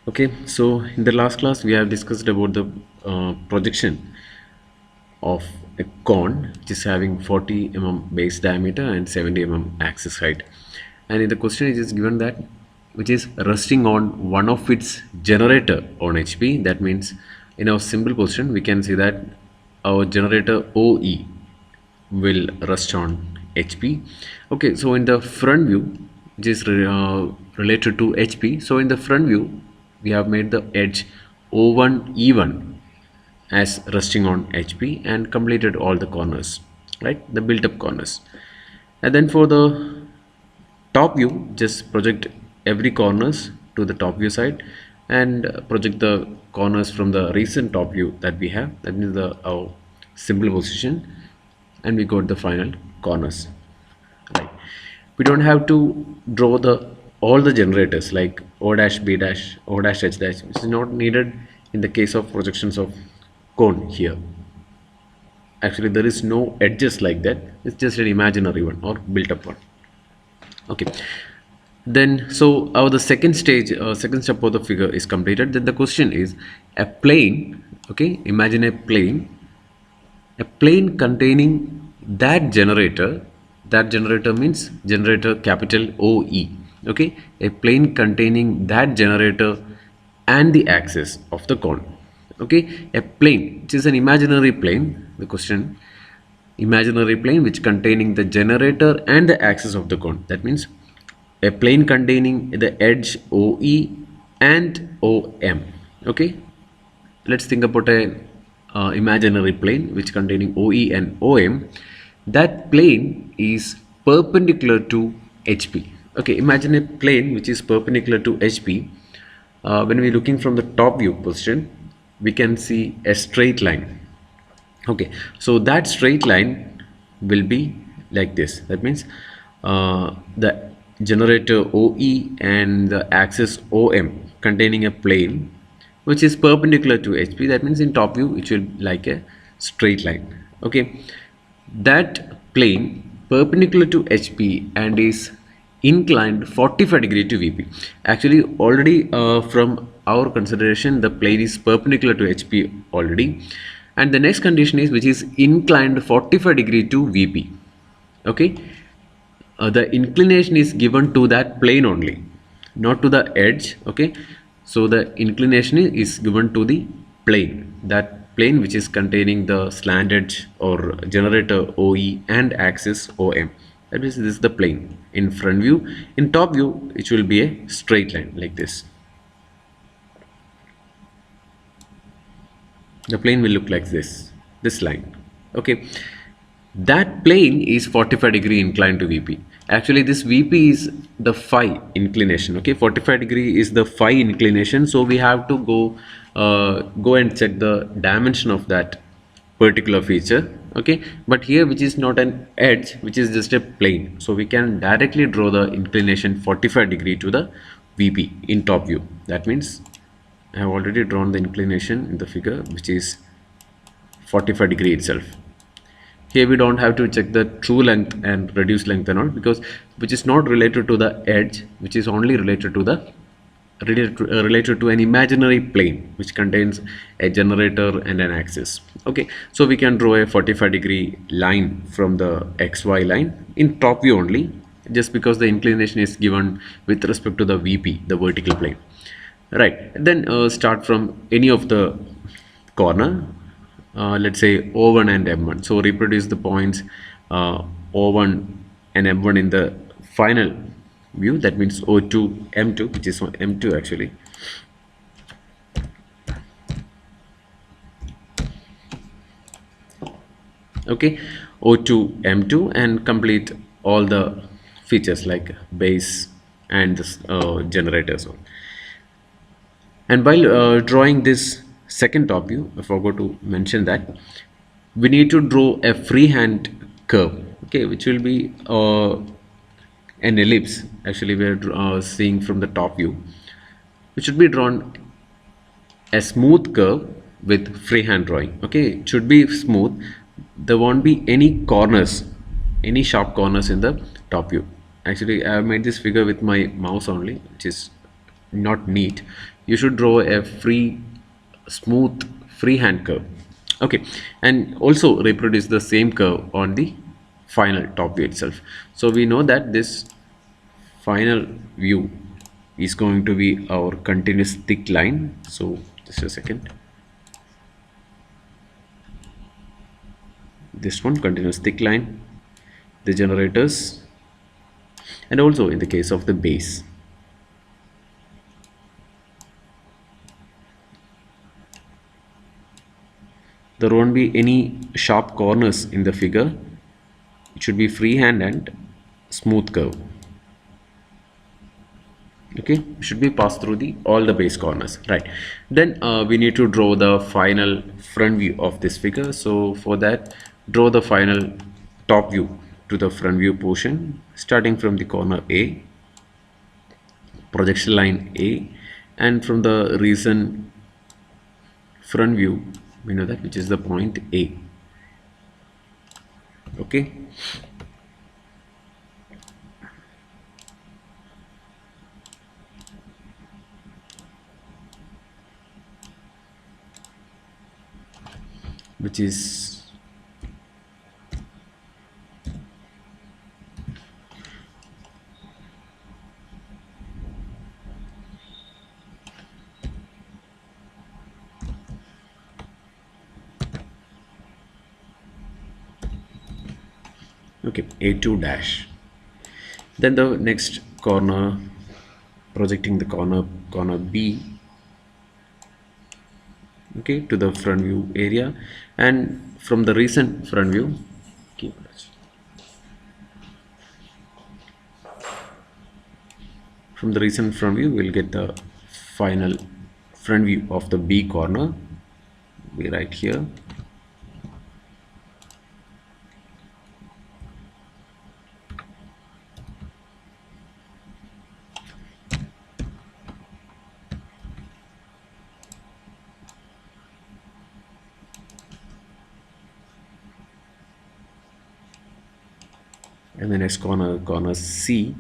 Okay, so in the last class we have discussed about the projection of a cone which is having 40 base diameter and 70 axis height, and in the question it is given that which is resting on one of its generator on HP. That means in our simple position we can see that our generator OE will rest on HP. Okay, so in the front view, which is related to HP, so in the front view, we have made the edge O1 E1 as resting on HP and completed all the corners, right? The built up corners. And then for the top view, just project every corners to the top view side and project the corners from the recent top view that we have, that is the our simple position, and we got the final corners, right? We don't have to draw the all the generators like O dash B dash O dash H dash, which is not needed in the case of projections of cone here. Actually there is no edges like that, it's just an imaginary one or built up one. Okay, then so our the second stage, second step of the figure is completed. Then the question is a plane. Okay, imagine a plane containing that generator. That generator means generator capital OE. Okay, a plane containing that generator and the axis of the cone. Okay, a plane which is an imaginary plane. The question, imaginary plane which containing the generator and the axis of the cone. That means a plane containing the edge OE and OM. Okay, let's think about a imaginary plane which containing OE and OM. That plane is perpendicular to HP. Okay, imagine a plane which is perpendicular to HP. When we're looking from the top view position, we can see a straight line. Okay, so that straight line will be like this. That means the generator OE and the axis OM containing a plane which is perpendicular to HP. That means in top view it will be like a straight line. Okay, that plane perpendicular to HP and is inclined 45 degree to VP. Actually already from our consideration the plane is perpendicular to HP already, and the next condition is which is inclined 45 degree to VP. Okay, the inclination is given to that plane only, not to the edge. Okay, so the inclination is given to the plane, that plane which is containing the slant edge or generator OE and axis OM. That means this is the plane in front view. In top view it will be a straight line like this. The plane will look like this line. Okay, that plane is 45 degree inclined to VP. Actually this VP is the phi inclination. Okay, 45 degree is the phi inclination, so we have to go and check the dimension of that particular feature. Okay, but here which is not an edge, which is just a plane, so we can directly draw the inclination 45 degree to the VP in top view. That means I have already drawn the inclination in the figure which is 45 degree itself. Here we don't have to check the true length and reduced length and all, because which is not related to the edge, which is only related to the related to an imaginary plane which contains a generator and an axis. Okay, so we can draw a 45 degree line from the XY line in top view only, just because the inclination is given with respect to the VP, the vertical plane, right? Then start from any of the corner, let's say O1 and M1. So reproduce the points O1 and M1 in the final view. That means O2 M2, which is M2 actually. Okay, O2 M2 and complete all the features like base and this generators. And while drawing this second top view, I forgot to mention that we need to draw a freehand curve. Okay, which will be an ellipse. Actually we are seeing from the top view, which should be drawn a smooth curve with freehand drawing. Okay, it should be smooth. There won't be any corners, any sharp corners in the top view. Actually I have made this figure with my mouse only, which is not neat. You should draw a smooth freehand curve. Okay, and also reproduce the same curve on the final top view itself. So we know that this final view is going to be our continuous thick line. So just a second. This one, continuous thick line, the generators, and also in the case of the base. There won't be any sharp corners in the figure. It should be freehand and smooth curve. Okay, should be passed through the all the base corners, right? Then we need to draw the final front view of this figure. So for that, draw the final top view to the front view portion, starting from the corner A, projection line A, and from the recent front view, we know that, which is the point A. Okay, which is okay, A2 dash. Then the next corner, projecting the corner B, okay, to the front view area, and from the recent front view, keep it. From the recent front view, we'll get the final front view of the B corner. We write here. And the next corner C.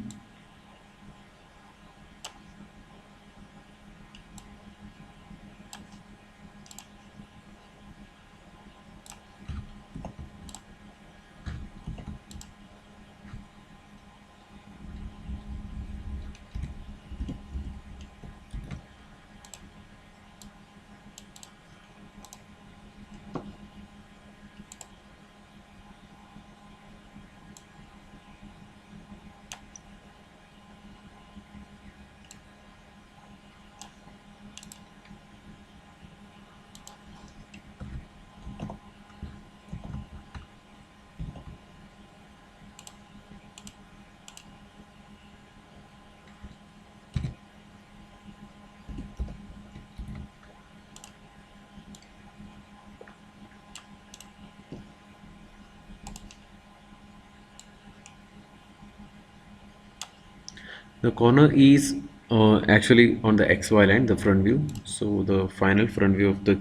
The corner is actually on the XY line, the front view. So the final front view of the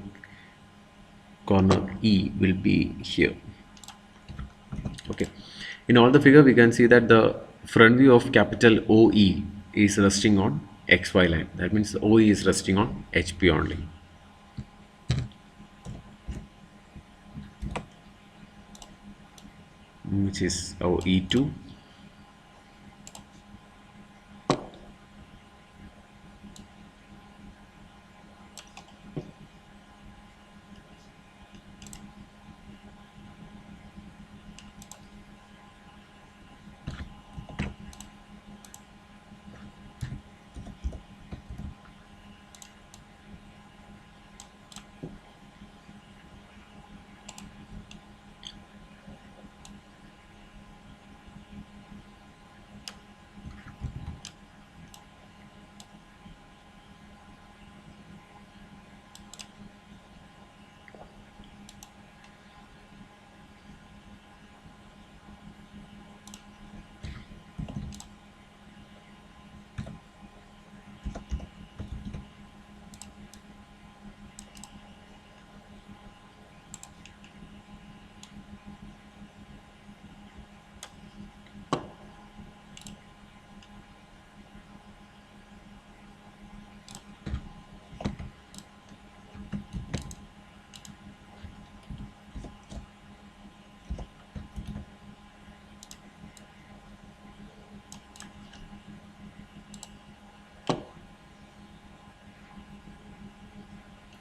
corner E will be here. Okay. In all the figure, we can see that the front view of capital OE is resting on XY line. That means the OE is resting on HP only. Which is our E2.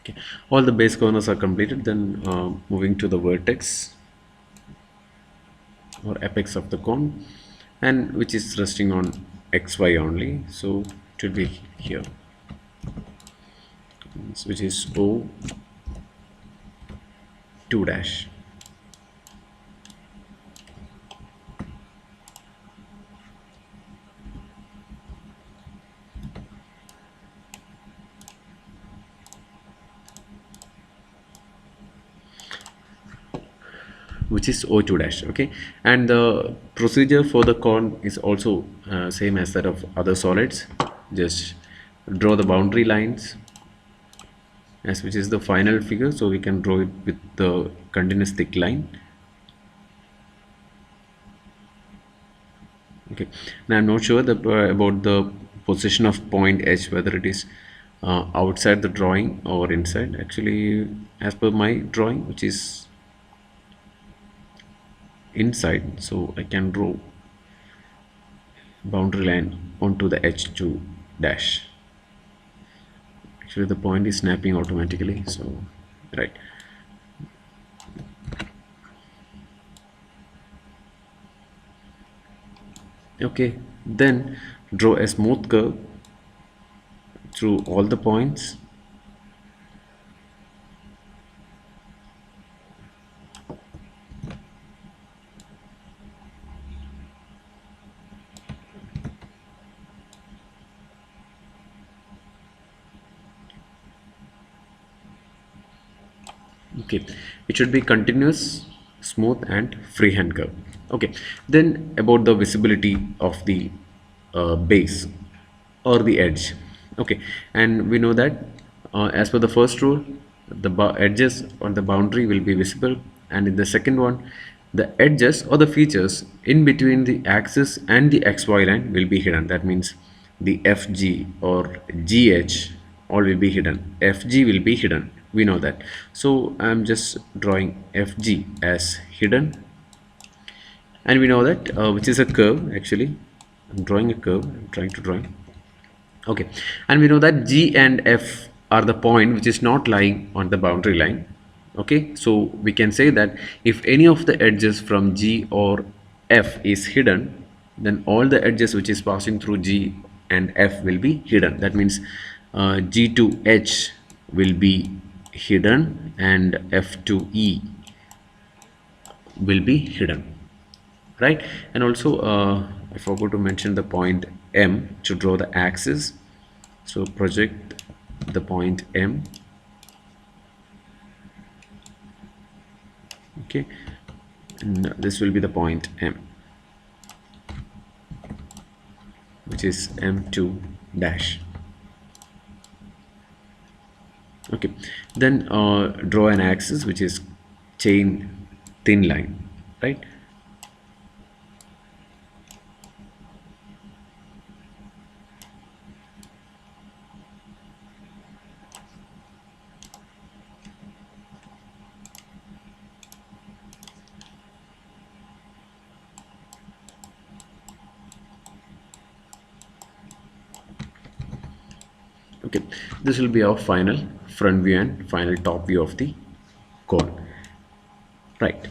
Okay, all the base corners are completed. Then moving to the vertex or apex of the cone, and which is resting on xy only. So it should be here, which is O 2 dash. Which is O2 dash. Okay, and the procedure for the cone is also same as that of other solids. Just draw the boundary lines, as which is the final figure, so we can draw it with the continuous thick line. Okay, now I'm not sure about the position of point H, whether it is outside the drawing or inside. Actually, as per my drawing, which is inside, so I can draw boundary line onto the H2 dash. Actually, the point is snapping automatically, so right. Okay, then draw a smooth curve through all the points. Okay, it should be continuous, smooth and freehand curve. Okay, then about the visibility of the base or the edge. Okay, and we know that as per the first rule, the edges on the boundary will be visible, and in the second one, the edges or the features in between the axis and the xy line will be hidden. That means the fg or gh all will be hidden. Fg will be hidden, we know that. So I'm just drawing fg as hidden, and we know that which is a curve. Actually, I'm drawing a curve. I'm trying to draw. Okay, and we know that G and F are the point which is not lying on the boundary line. Okay, so we can say that if any of the edges from G or F is hidden, then all the edges which is passing through G and F will be hidden. That means G to H will be hidden and F to E will be hidden, right? And also I forgot to mention the point M to draw the axis. So project the point M. Okay, and this will be the point M, which is M2 dash. Okay, then draw an axis which is chain thin line, right? Okay, this will be our final front view and final top view of the cone, right?